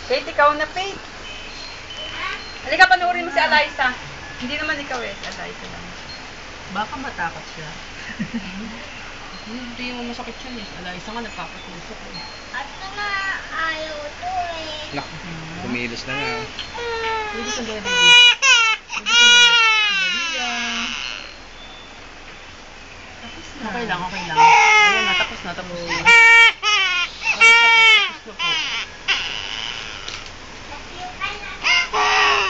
Faith, ikaw na, Faith. Halika, panoorin mo si Eliza. Hindi naman ikaw eh, si Eliza lang. Baka matakot siya. Hindi mo masakit yun eh. Eliza nga nagpapatusok eh. At na ayaw to eh. Nak, kumilos na nga. Pwede kang baby. Pwede kang baby. Tapos na. Okay lang, okay lang. Ayan na, tapos na, tapos na. Okay, tapos na po.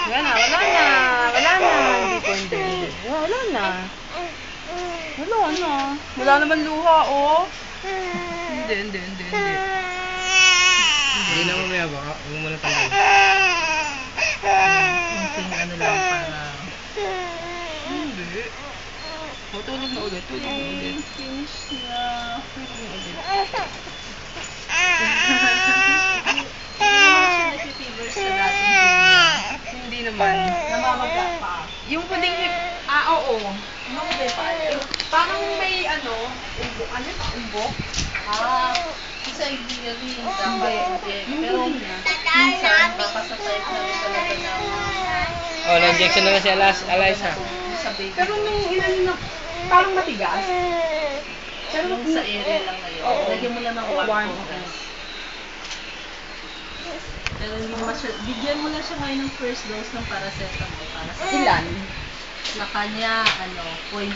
Wala na, wala na. Wala na. Hindi po, hindi. Wala na. Wala na. Wala naman luha, oh. Hindi. Hindi na mamaya baka, huwag mo na tanggal. Kunting ano lang para... Hindi. O, tulog na ulit. Finish na. Tulog na ulit. Nag-fever sa dating niya. Hindi naman. Namamaga pa. Yung puding oo. Namamaga pa. Parang may umbok. Ano yun? Umbok? Isa hindi rin pero minsan papasatay na rin talaga ng Oh, na-injection na si Eliza. sa baby. Pero nung ilan na, parang matigas. Pero sa area lang na yun. Oo. Lagyan mo lang ng warm compress. Pero hindi mo siya, bigyan mo lang siya ngayon ng first dose ng paracetamol para sa Ilan? Sa kanya, 0.6.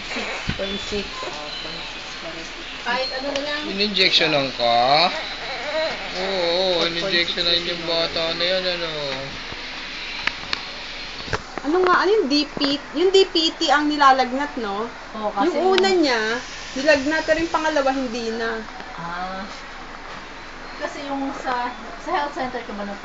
0.6. Oh, 0.6 pa rin. Kahit ano na lang. In-injection lang ka? Oo, in-injection na yung bata na yan, ano. Ano nga, ano yung DPT? Yung DPT ang nilalagnat, no? Oo, kasi Yung una niya, nilagnat, pero yung pangalawa, hindi na. Kasi yung sa health center ka ba nung